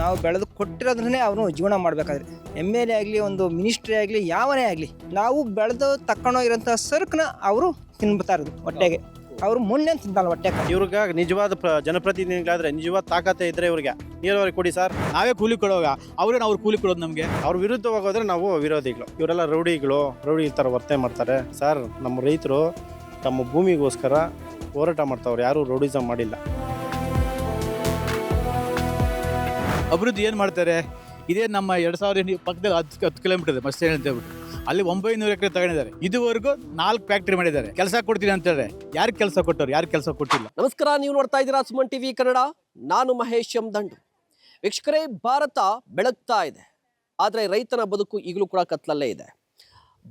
ನಾವು ಬೆಳೆದು ಕೊಟ್ಟಿರೋದ್ರನ್ನೇ ಅವನು ಜೀವನ ಮಾಡಬೇಕಾದ್ರೆ MLA ಆಗಲಿ ಒಂದು ಮಿನಿಸ್ಟ್ರಿ ಆಗಲಿ ಯಾವನೇ ಆಗಲಿ ನಾವು ಬೆಳೆದು ತಕ್ಕೊಂಡೋಗಿರೋಂಥ ಸರಕನ್ನ ಅವರು ತಿನ್ಬಿಡ್ತಾ ಇರೋದು ಹೊಟ್ಟೆಗೆ. ಅವರು ಮುನ್ನೆ ತಿಂತಲ್ಲ ಹೊಟ್ಟೆಗೆ. ಇವ್ರಿಗೆ ನಿಜವಾದ ಜನಪ್ರತಿನಿಧಿಗಳಾದ್ರೆ ನಿಜವಾದ ತಾಕತ್ತೆ ಇದ್ರೆ ಇವ್ರಿಗೆ ನೀರಾವರಿ ಕೊಡಿ ಸರ್, ನಾವೇ ಕೂಲಿ ಕೊಡುವಾಗ ಅವ್ರೇನು ಅವ್ರು ಕೂಲಿ ಕೊಡೋದು ನಮಗೆ. ಅವ್ರ ವಿರುದ್ಧವಾಗಿ ಹೋದ್ರೆ ನಾವು ವಿರೋಧಿಗಳು. ಇವರೆಲ್ಲ ರೌಡಿ ಈ ಥರ ವರ್ತನೆ ಮಾಡ್ತಾರೆ ಸರ್. ನಮ್ಮ ರೈತರು ತಮ್ಮ ಭೂಮಿಗೋಸ್ಕರ ಹೋರಾಟ ಮಾಡ್ತಾವ್ರು, ಯಾರು ರೌಡಿಸಮ್ ಮಾಡಿಲ್ಲ. ಅಭಿವೃದ್ಧಿ ಏನು ಮಾಡ್ತಾರೆ? ಇದೇ ನಮ್ಮ 2000 ಪಕ್ಕದಲ್ಲಿ 10 ಕಿಲೋಮೀಟರ್ ಇದೆ ಮಸ್ತಿ ಅಂತ ಹೇಳ್ಬಿಟ್ಟು, ಅಲ್ಲಿ 900 ಎಕರೆ ತಗೊಂಡಿದ್ದಾರೆ. ಇದುವರೆಗೂ 4 ಫ್ಯಾಕ್ಟ್ರಿ ಮಾಡಿದ್ದಾರೆ. ಕೆಲಸ ಕೊಡ್ತೀನಿ ಅಂತಾರೆ. ಯಾರು ಕೆಲಸ ಕೊಟ್ಟರು? ಯಾರು ಕೆಲಸ ಕೊಟ್ಟಿಲ್ಲ. ನಮಸ್ಕಾರ, ನೀವು ನೋಡ್ತಾ ಇದ್ದೀರಾ ಸುಮನ್ ಟಿವಿ ಕನ್ನಡ. ನಾನು ಮಹೇಶ್ ಎಂ ದಂಡು. ವೀಕ್ಷಕರೇ, ಭಾರತ ಬೆಳಗ್ತಾ ಇದೆ, ಆದರೆ ರೈತನ ಬದುಕು ಈಗಲೂ ಕೂಡ ಕತ್ಲಲ್ಲೇ ಇದೆ.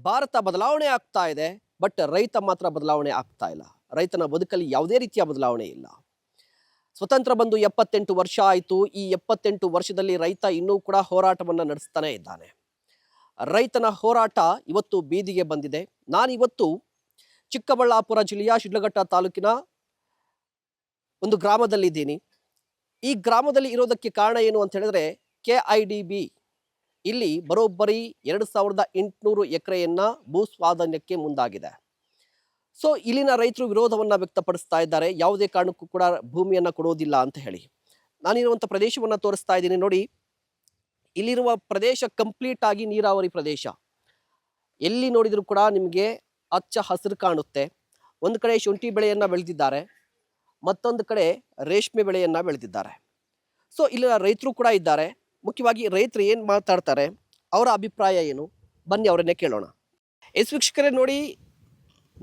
ಭಾರತ ಬದಲಾವಣೆ ಆಗ್ತಾ ಇದೆ, ಬಟ್ ರೈತ ಮಾತ್ರ ಬದಲಾವಣೆ ಆಗ್ತಾ ಇಲ್ಲ. ರೈತನ ಬದುಕಲ್ಲಿ ಯಾವುದೇ ರೀತಿಯ ಬದಲಾವಣೆ ಇಲ್ಲ. ಸ್ವತಂತ್ರ ಬಂದು 78 ವರ್ಷ ಆಯಿತು. ಈ 78 ವರ್ಷದಲ್ಲಿ ರೈತ ಇನ್ನೂ ಕೂಡ ಹೋರಾಟವನ್ನು ನಡೆಸ್ತಾನೆ ಇದ್ದಾನೆ. ರೈತನ ಹೋರಾಟ ಇವತ್ತು ಬೀದಿಗೆ ಬಂದಿದೆ. ನಾನಿವತ್ತು ಚಿಕ್ಕಬಳ್ಳಾಪುರ ಜಿಲ್ಲೆಯ ಶಿಡ್ಲಘಟ್ಟ ತಾಲೂಕಿನ ಒಂದು ಗ್ರಾಮದಲ್ಲಿದ್ದೀನಿ. ಈ ಗ್ರಾಮದಲ್ಲಿ ಇರೋದಕ್ಕೆ ಕಾರಣ ಏನು ಅಂತ ಹೇಳಿದ್ರೆ, KIDB ಇಲ್ಲಿ ಬರೋಬ್ಬರಿ 2800 ಎಕರೆಯನ್ನ ಭೂ ಸ್ವಾಧೀನಕ್ಕೆ ಮುಂದಾಗಿದೆ. ಸೊ ಇಲ್ಲಿನ ರೈತರು ವಿರೋಧವನ್ನ ವ್ಯಕ್ತಪಡಿಸ್ತಾ ಇದ್ದಾರೆ. ಯಾವುದೇ ಕಾರಣಕ್ಕೂ ಕೂಡ ಭೂಮಿಯನ್ನ ಕೊಡೋದಿಲ್ಲ ಅಂತ ಹೇಳಿ. ನಾನಿರುವಂಥ ಪ್ರದೇಶವನ್ನ ತೋರಿಸ್ತಾ ಇದ್ದೀನಿ ನೋಡಿ. ಇಲ್ಲಿರುವ ಪ್ರದೇಶ ಕಂಪ್ಲೀಟ್ ಆಗಿ ನೀರಾವರಿ ಪ್ರದೇಶ. ಎಲ್ಲಿ ನೋಡಿದ್ರು ಕೂಡ ನಿಮಗೆ ಹಚ್ಚ ಹಸಿರು ಕಾಣುತ್ತೆ. ಒಂದು ಕಡೆ ಶುಂಠಿ ಬೆಳೆಯನ್ನ ಬೆಳೆದಿದ್ದಾರೆ, ಮತ್ತೊಂದು ಕಡೆ ರೇಷ್ಮೆ ಬೆಳೆಯನ್ನ ಬೆಳೆದಿದ್ದಾರೆ. ಸೊ ಇಲ್ಲಿನ ರೈತರು ಕೂಡ ಇದ್ದಾರೆ. ಮುಖ್ಯವಾಗಿ ರೈತರು ಏನು ಮಾತಾಡ್ತಾರೆ, ಅವರ ಅಭಿಪ್ರಾಯ ಏನು, ಬನ್ನಿ ಅವರನ್ನೇ ಕೇಳೋಣ. ವೀಕ್ಷಕರೇ ನೋಡಿ,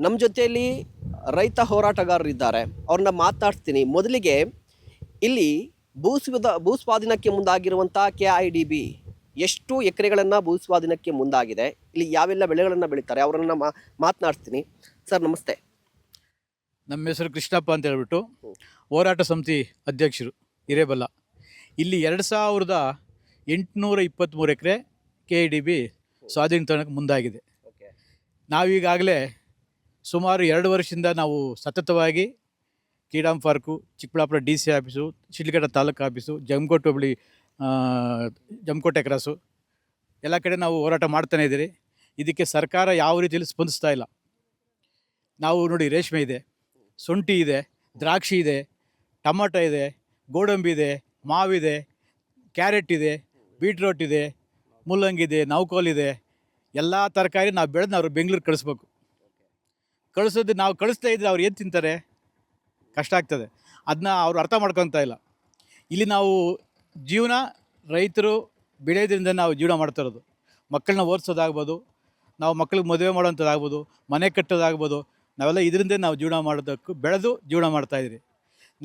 ನಮ್ಮ ಜೊತೆಯಲ್ಲಿ ರೈತ ಹೋರಾಟಗಾರರಿದ್ದಾರೆ, ಅವ್ರನ್ನ ಮಾತಾಡ್ತೀನಿ. ಮೊದಲಿಗೆ ಇಲ್ಲಿ ಭೂ ಸ್ವಾಧೀನಕ್ಕೆ ಮುಂದಾಗಿರುವಂಥ KIDB ಎಷ್ಟು ಎಕರೆಗಳನ್ನು ಭೂ ಸ್ವಾಧೀನಕ್ಕೆ ಮುಂದಾಗಿದೆ, ಇಲ್ಲಿ ಯಾವೆಲ್ಲ ಬೆಳೆಗಳನ್ನು ಬೆಳೀತಾರೆ, ಅವರನ್ನು ಮಾತನಾಡ್ತೀನಿ. ಸರ್ ನಮಸ್ತೆ. ನಮ್ಮ ಹೆಸರು ಕೃಷ್ಣಪ್ಪ ಅಂತ ಹೇಳ್ಬಿಟ್ಟು, ಹೋರಾಟ ಸಮಿತಿ ಅಧ್ಯಕ್ಷರು ಹಿರೇಬಲ್ಲ. ಇಲ್ಲಿ 2823 ಎಕರೆ KIDB ಸ್ವಾಧೀನಕ್ಕೆ ಮುಂದಾಗಿದೆ. ನಾವೀಗಾಗಲೇ ಸುಮಾರು 2 ವರ್ಷದಿಂದ ನಾವು ಸತತವಾಗಿ ಕ್ರೀಡಾಂ park, Chikkaballapur DC office, Shidlaghatta taluk office, Jamakote ಹೋಬಳಿ ಜಮಕೋಟೆ ಕ್ರಾಸು ಎಲ್ಲ ಕಡೆ ನಾವು ಹೋರಾಟ ಮಾಡ್ತಾನೆ ಇದ್ದೀರಿ. ಇದಕ್ಕೆ ಸರ್ಕಾರ ಯಾವ ರೀತಿಯಲ್ಲಿ ಸ್ಪಂದಿಸ್ತಾ ಇಲ್ಲ. ನಾವು ನೋಡಿ, ರೇಷ್ಮೆ ಇದೆ, ಶುಂಠಿ ಇದೆ, ದ್ರಾಕ್ಷಿ ಇದೆ, ಟೊಮಟೊ ಇದೆ, ಗೋಡಂಬಿ ಇದೆ, ಮಾವಿದೆ, ಕ್ಯಾರೆಟ್ ಇದೆ, ಬೀಟ್ರೋಟ್ ಇದೆ, ಮುಲ್ಲಂಗಿ ಇದೆ, ನೌಕೋಲ್ ಇದೆ. ಎಲ್ಲ ತರಕಾರಿ ನಾವು ಬೆಳೆದು ನಾವು ಬೆಂಗಳೂರು ಕಳಿಸ್ಬೇಕು. ನಾವು ಕಳಿಸ್ತಾ ಇದ್ರೆ ಅವ್ರು ಏನು ತಿಂತಾರೆ? ಕಷ್ಟ ಆಗ್ತದೆ. ಅದನ್ನ ಅವ್ರು ಅರ್ಥ ಮಾಡ್ಕೊತಾ ಇಲ್ಲ. ಇಲ್ಲಿ ನಾವು ಜೀವನ ರೈತರು ಬೆಳೆಯೋದ್ರಿಂದ ನಾವು ಜೀವನ ಮಾಡ್ತಾ ಇರೋದು. ಮಕ್ಕಳನ್ನ ಓದಿಸೋದಾಗ್ಬೋದು, ನಾವು ಮಕ್ಕಳಿಗೆ ಮದುವೆ ಮಾಡೋವಂಥದ್ದಾಗ್ಬೋದು, ಮನೆ ಕಟ್ಟೋದಾಗ್ಬೋದು, ನಾವೆಲ್ಲ ಇದರಿಂದ ನಾವು ಜೀವನ ಮಾಡೋದಕ್ಕೂ ಬೆಳೆದು ಜೀವನ ಮಾಡ್ತಾಯಿದ್ರಿ.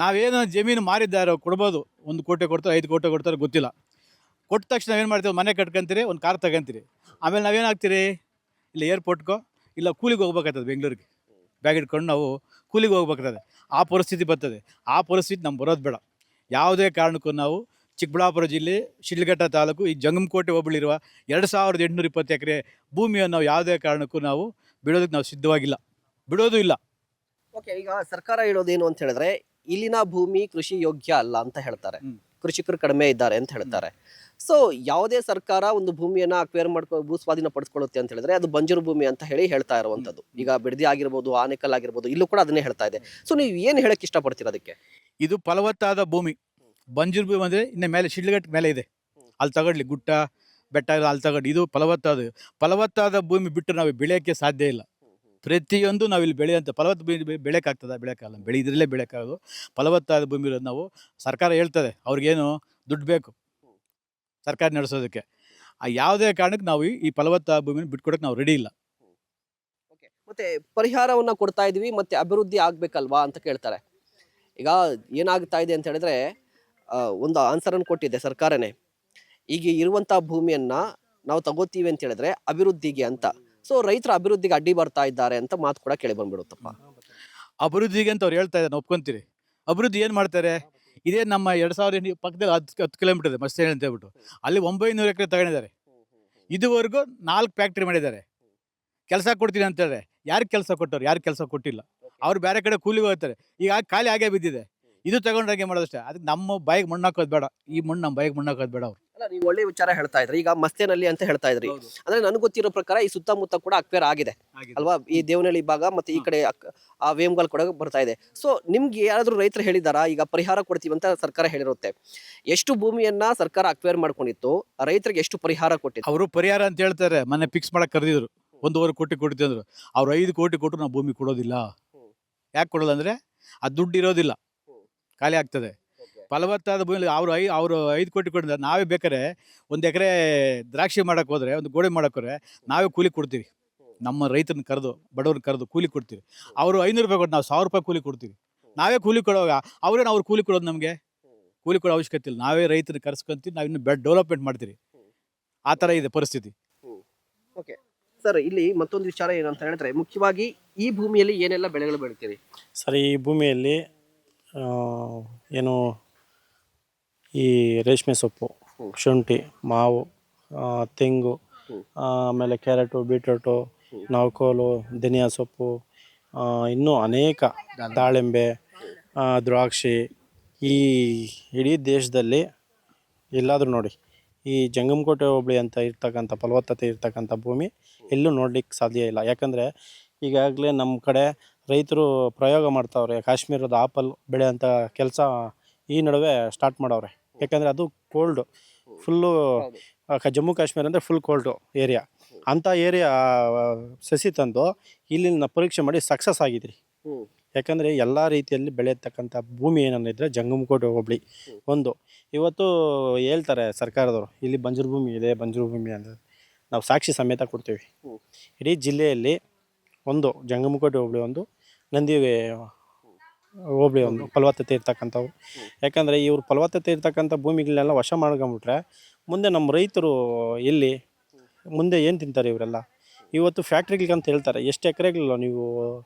ನಾವೇನು ಜಮೀನು ಮಾರಿದ್ದಾರೋ ಕೊಡ್ಬೋದು, 1 ಕೋಟಿ ಕೊಡ್ತಾರೆ, 5 ಕೋಟಿ ಕೊಡ್ತಾರೆ, ಗೊತ್ತಿಲ್ಲ. ಕೊಟ್ಟ ತಕ್ಷಣ ಏನು ಮಾಡ್ತೀವಿ? ಮನೆ ಕಟ್ಕೊಂತೀರಿ, ಒಂದು ಕಾರ್ ತಗೊಂತೀರಿ. ಆಮೇಲೆ ನಾವೇನಾಗ್ತೀರಿ? ಇಲ್ಲ ಏರ್ಪೋರ್ಟ್ಗೋ ಇಲ್ಲ ಕೂಲಿಗೆ ಹೋಗ್ಬೇಕಾಗ್ತದೆ, ಬೆಂಗಳೂರಿಗೆ ಬ್ಯಾಗ್ ಇಟ್ಕೊಂಡು ನಾವು ಕೂಲಿಗೆ ಹೋಗ್ಬೇಕಾಗ್ತದೆ. ಆ ಪರಿಸ್ಥಿತಿ ಬರ್ತದೆ. ಆ ಪರಿಸ್ಥಿತಿ ನಮ್ಗೆ ಬರೋದು ಬೇಡ. ಯಾವುದೇ ಕಾರಣಕ್ಕೂ ನಾವು ಚಿಕ್ಕಬಳ್ಳಾಪುರ ಜಿಲ್ಲೆ ಶಿಡ್ಲಘಟ್ಟ ತಾಲೂಕು ಈ ಜಂಗಮಕೋಟೆ ಹೋಬಳಿರುವ 2820 ಎಕರೆ ಭೂಮಿಯನ್ನು ನಾವು ಯಾವುದೇ ಕಾರಣಕ್ಕೂ ನಾವು ಬಿಡೋದಕ್ಕೆ ನಾವು ಸಿದ್ಧವಾಗಿಲ್ಲ, ಬಿಡೋದು ಇಲ್ಲ. ಓಕೆ, ಈಗ ಸರ್ಕಾರ ಹೇಳೋದೇನು ಅಂತ ಹೇಳಿದ್ರೆ, ಇಲ್ಲಿನ ಭೂಮಿ ಕೃಷಿ ಯೋಗ್ಯ ಅಲ್ಲ ಅಂತ ಹೇಳ್ತಾರೆ. ಕೃಷಿಕರು ಕಡಿಮೆ ಇದ್ದಾರೆ ಅಂತ ಹೇಳ್ತಾರೆ. ಸೊ ಯಾವುದೇ ಸರ್ಕಾರ ಒಂದು ಭೂಮಿಯನ್ನ ಅಕ್ವೇರ್ ಭೂ ಸ್ವಾಧೀನ ಪಡಿಸ್ಕೊಳ್ಳುತ್ತೆ ಅಂತ ಹೇಳಿದ್ರೆ ಅದು ಬಂಜರು ಭೂಮಿ ಅಂತ ಹೇಳ್ತಾ ಇರುವಂತದ್ದು. ಈಗ ಬಿಡದಿ ಆಗಿರ್ಬೋದು, ಆನೆಕಲ್ ಆಗಿರ್ಬೋದು, ಇಲ್ಲೂ ಕೂಡ ಅದನ್ನೇ ಹೇಳ್ತಾ ಇದೆ. ಸೊ ನೀವು ಏನು ಹೇಳಕ್ ಇಷ್ಟಪಡ್ತೀರಾ ಅದಕ್ಕೆ? ಇದು ಫಲವತ್ತಾದ ಭೂಮಿ. ಬಂಜರು ಭೂಮಿ ಅಂದರೆ ಇನ್ನು ಮೇಲೆ ಶಿಡ್ಲಘಟ್ಟ ಮೇಲೆ ಇದೆ, ಅಲ್ಲಿ ತಗೊಳ್ಳಿ, ಗುಡ್ಡ ಬೆಟ್ಟ ಅಲ್ಲಿ ತಗೊಂಡು. ಇದು ಫಲವತ್ತಾದ ಭೂಮಿ ಬಿಟ್ಟು ನಾವು ಬೆಳೆಯೋಕ್ಕೆ ಸಾಧ್ಯ ಇಲ್ಲ. ಪ್ರತಿಯೊಂದು ನಾವು ಇಲ್ಲಿ ಬೆಳೆಯೋಂಥ ಫಲವತ್ತ ಭೂಮಿ ಬೆಳೆಯೋಕ್ಕಾಗ್ತದೆ? ಬೆಳೆಯೋಕ್ಕಾಗಲ್ಲ. ಬೆಳೆದಿರಲೇ ಬೆಳೆಯೋಕ್ಕಾಗೋದು. ಫಲವತ್ತಾದ ಭೂಮಿ ಇರೋದು ನಾವು ಸರ್ಕಾರ ಹೇಳ್ತದೆ, ಅವ್ರಿಗೇನು ದುಡ್ಡು ಬೇಕು ಸರ್ಕಾರ ನಡೆಸೋದಕ್ಕೆ. ಯಾವುದೇ ಕಾರಣಕ್ಕೆ ನಾವು ಈ ಫಲವತ್ತಾದ ಭೂಮಿನ ಬಿಟ್ಕೊಡಕ್ಕೆ ನಾವು ರೆಡಿ ಇಲ್ಲ. ಮತ್ತೆ ಪರಿಹಾರವನ್ನ ಕೊಡ್ತಾ ಇದೀವಿ, ಮತ್ತೆ ಅಭಿವೃದ್ಧಿ ಆಗ್ಬೇಕಲ್ವಾ ಅಂತ ಕೇಳ್ತಾರೆ. ಈಗ ಏನಾಗ್ತಾ ಇದೆ ಅಂತ ಹೇಳಿದ್ರೆ, ಒಂದು ಆನ್ಸರ್ ಅನ್ನು ಕೊಟ್ಟಿದೆ ಸರ್ಕಾರನೇ. ಈಗ ಇರುವಂತಹ ಭೂಮಿಯನ್ನ ನಾವು ತಗೋತೀವಿ ಅಂತ ಹೇಳಿದ್ರೆ ಅಭಿವೃದ್ಧಿಗೆ ಅಂತ. ಸೊ ರೈತರ ಅಭಿವೃದ್ಧಿಗೆ ಅಡ್ಡಿ ಬರ್ತಾ ಇದ್ದಾರೆ ಅಂತ ಮಾತು ಕೂಡ ಕೇಳಿ ಬಂದ್ಬಿಡುತ್ತಪ್ಪ. ಅಭಿವೃದ್ಧಿಗೆ ಅಂತ ಅವ್ರು ಹೇಳ್ತಾ ಇದ್ದಾರೆ, ಒಪ್ಕೊಂತೀರಿ. ಅಭಿವೃದ್ಧಿ ಏನು ಮಾಡ್ತಾರೆ? ಇದೇ ನಮ್ಮ 2000 ಪಕ್ಕದಲ್ಲಿ 10 ಕಿಲೋಮೀಟರ್ ಇದೆ ಮಸ್ತಿ ಅಂತ ಹೇಳ್ಬಿಟ್ಟು, ಅಲ್ಲಿ 900 ಎಕರೆ ತಗೊಂಡಿದ್ದಾರೆ. ಇದುವರೆಗೂ 4 ಫ್ಯಾಕ್ಟ್ರಿ ಮಾಡಿದ್ದಾರೆ. ಕೆಲಸ ಕೊಡ್ತೀನಿ ಅಂತೇಳಿ ಯಾರು ಕೆಲಸ ಕೊಟ್ಟರು? ಯಾರು ಕೆಲಸ ಕೊಟ್ಟಿಲ್ಲ. ಅವ್ರು ಬೇರೆ ಕಡೆ ಕೂಲಿಗೆ ಹೋಗ್ತಾರೆ. ಈಗ ಖಾಲಿ ಆಗೇ ಬಿದ್ದಿದೆ. ಇದು ತಗೊಂಡಾಗೆ ಮಾಡೋದಷ್ಟೇ. ಅದಕ್ಕೆ ನಮ್ಮ ಬಾಯಿಗೆ ಮಣ್ಣು ಹಾಕೋದು ಬೇಡ, ಈ ಮಣ್ಣು ನಮ್ಮ ಬಾಯಿಗೆ ಮಣ್ಣು ಹಾಕೋದು ಬೇಡ ಅವ್ರು. ಅಲ್ಲ, ನೀವು ಒಳ್ಳೆ ವಿಚಾರ ಹೇಳ್ತಾ ಇದ್ರಿ. ಈಗ ಮಸ್ತೇನಲ್ಲಿ ಅಂತ ಹೇಳ್ತಾ ಇದ್ರಿ, ಅಂದ್ರೆ ನನಗೆ ಗೊತ್ತಿರೋ ಪ್ರಕಾರ ಈ ಸುತ್ತಮುತ್ತ ಕೂಡ ಅಕ್ವೇರ್ ಆಗಿದೆ ಅಲ್ವಾ? ಈ ದೇವನಹಳ್ಳಿ ಭಾಗ ಮತ್ತೆ ಈ ಕಡೆ ಆ ವೇಮ್ಗಲ್ ಕೂಡ ಬರ್ತಾ ಇದೆ. ಸೊ ನಿಮ್ಗೆ ಯಾರಾದ್ರೂ ರೈತರು ಹೇಳಿದಾರಾ ಈಗ ಪರಿಹಾರ ಕೊಡ್ತೀವಿ ಅಂತ ಸರ್ಕಾರ ಹೇಳಿರುತ್ತೆ? ಎಷ್ಟು ಭೂಮಿಯನ್ನ ಸರ್ಕಾರ ಅಕ್ವೇರ್ ಮಾಡ್ಕೊಂಡಿತ್ತು, ರೈತರಿಗೆ ಎಷ್ಟು ಪರಿಹಾರ ಕೊಟ್ಟಿತ್ತು? ಅವರು ಪರಿಹಾರ ಅಂತ ಹೇಳ್ತಾರೆ. ಮೊನ್ನೆ ಫಿಕ್ಸ್ ಮಾಡಕ್ಕೆ ಕರೆದಿದ್ರು, 1.5 ಕೋಟಿ ಕೊಡ್ತೀವಿ ಅಂದ್ರು. ಅವ್ರು 5 ಕೋಟಿ ಕೊಟ್ಟರು ನಾವು ಭೂಮಿ ಕೊಡೋದಿಲ್ಲ. ಯಾಕೆ ಕೊಡೋಲ್ಲ ಅಂದರೆ ಅದು ದುಡ್ಡು ಇರೋದಿಲ್ಲ, ಖಾಲಿ ಆಗ್ತದೆ. ಫಲವತ್ತಾದ ಭೂಮಿ ಅವರು 5 ಕೋಟಿ ಕೊಟ್ಟಿದ್ರೆ ನಾವೇ ಬೇಕಾದ್ರೆ 1 ಎಕರೆ ದ್ರಾಕ್ಷಿ ಮಾಡೋಕೆ ಹೋದರೆ, ಒಂದು ಗೋಡೆ ಮಾಡೋಕೆ ಹೋದರೆ ನಾವೇ ಕೂಲಿ ಕೊಡ್ತೀವಿ. ನಮ್ಮ ರೈತರನ್ನ ಕರೆದು, ಬಡವ್ರನ್ನ ಕರೆದು ಕೂಲಿ ಕೊಡ್ತೀವಿ. ಅವರು 500 ರೂಪಾಯಿ ಕೊಟ್ಟು ನಾವು 1000 ರೂಪಾಯಿ ಕೂಲಿ ಕೊಡ್ತೀವಿ. ನಾವೇ ಕೂಲಿ ಕೊಡುವಾಗ ಅವ್ರು ಕೂಲಿ ಕೊಡೋದು, ನಮಗೆ ಕೂಲಿ ಕೊಡೋ ಅವಶ್ಯಕತೆ ಇಲ್ಲ. ನಾವೇ ರೈತರನ್ನ ಕರೆಸ್ಕೊಂತೀವಿ, ನಾವು ಇನ್ನೂ ಡೆವಲಪ್ಮೆಂಟ್ ಮಾಡ್ತೀವಿ. ಆ ಥರ ಇದೆ ಪರಿಸ್ಥಿತಿ. ಓಕೆ ಸರ್, ಇಲ್ಲಿ ಮತ್ತೊಂದು ವಿಚಾರ ಏನಂತ ಹೇಳಿದ್ರೆ, ಮುಖ್ಯವಾಗಿ ಈ ಭೂಮಿಯಲ್ಲಿ ಏನೆಲ್ಲ ಬೆಳೆಗಳು ಬೆಳಿತೀರಿ? ಸರ್, ಈ ಭೂಮಿಯಲ್ಲಿ ಏನು ಈ ರೇಷ್ಮೆ ಸೊಪ್ಪು, ಶುಂಠಿ, ಮಾವು, ತೆಂಗು, ಆಮೇಲೆ ಕ್ಯಾರೆಟು, ಬೀಟ್ರೂಟು, ನವಕೋಲು, ಧನಿಯಾ ಸೊಪ್ಪು, ಇನ್ನೂ ಅನೇಕ ದಾಳಿಂಬೆ, ದ್ರಾಕ್ಷಿ. ಈ ಇಡೀ ದೇಶದಲ್ಲಿ ಎಲ್ಲಾದರೂ ನೋಡಿ, ಈ ಜಂಗಮಕೋಟೆ ಹೋಬಳಿ ಅಂತ ಇರ್ತಕ್ಕಂಥ ಫಲವತ್ತತೆ ಇರ್ತಕ್ಕಂಥ ಭೂಮಿ ಎಲ್ಲೂ ನೋಡ್ಲಿಕ್ಕೆ ಸಾಧ್ಯ ಇಲ್ಲ. ಯಾಕಂದರೆ ಈಗಾಗಲೇ ನಮ್ಮ ಕಡೆ ರೈತರು ಪ್ರಯೋಗ ಮಾಡ್ತಾವ್ರೆ. ಕಾಶ್ಮೀರದ ಆಪಲ್ ಬೆಳೆಯೋಂಥ ಕೆಲಸ ಈ ನಡುವೆ ಸ್ಟಾರ್ಟ್ ಮಾಡವ್ರೆ. ಯಾಕಂದರೆ ಅದು ಕೋಲ್ಡು, ಫುಲ್ಲು ಜಮ್ಮು ಕಾಶ್ಮೀರ ಅಂದರೆ ಫುಲ್ ಕೋಲ್ಡು ಏರಿಯಾ. ಅಂಥ ಏರಿಯಾ ಸಸಿ ತಂದು ಇಲ್ಲಿನ ಪರೀಕ್ಷೆ ಮಾಡಿ ಸಕ್ಸಸ್ ಆಗಿದ್ರಿ. ಯಾಕಂದರೆ ಎಲ್ಲ ರೀತಿಯಲ್ಲಿ ಬೆಳೆಯತಕ್ಕಂಥ ಭೂಮಿ ಏನಂದಿದ್ರೆ ಜಂಗಮಕೋಟೆ ಹೋಬಳಿ ಒಂದು. ಇವತ್ತು ಹೇಳ್ತಾರೆ ಸರ್ಕಾರದವರು, ಇಲ್ಲಿ ಬಂಜರು ಭೂಮಿ ಇದೆ, ಬಂಜರು ಭೂಮಿ ಅಂತ. ನಾವು ಸಾಕ್ಷಿ ಸಮೇತ ಕೊಡ್ತೀವಿ. ಇಡೀ ಜಿಲ್ಲೆಯಲ್ಲಿ ಒಂದು ಜಂಗಮಕೋಟೆ ಹೋಬಳಿ ಒಂದು, ನಂದಿ ಹೋಬಳಿ ಒಂದು ಫಲವತ್ತತೆ ಇರ್ತಕ್ಕಂಥವು. ಯಾಕಂದರೆ ಇವರು ಫಲವತ್ತತೆ ಇರ್ತಕ್ಕಂಥ ಭೂಮಿಗಳನ್ನೆಲ್ಲ ವಶ ಮಾಡ್ಕೊಂಬಿಟ್ರೆ ಮುಂದೆ ನಮ್ಮ ರೈತರು ಎಲ್ಲಿ ಮುಂದೆ ಏನು ತಿಂತಾರೆ ಇವರೆಲ್ಲ? ಇವತ್ತು ಫ್ಯಾಕ್ಟ್ರಿಗಂತ ಹೇಳ್ತಾರೆ, ಎಷ್ಟು ಎಕರೆಗಳು ನೀವು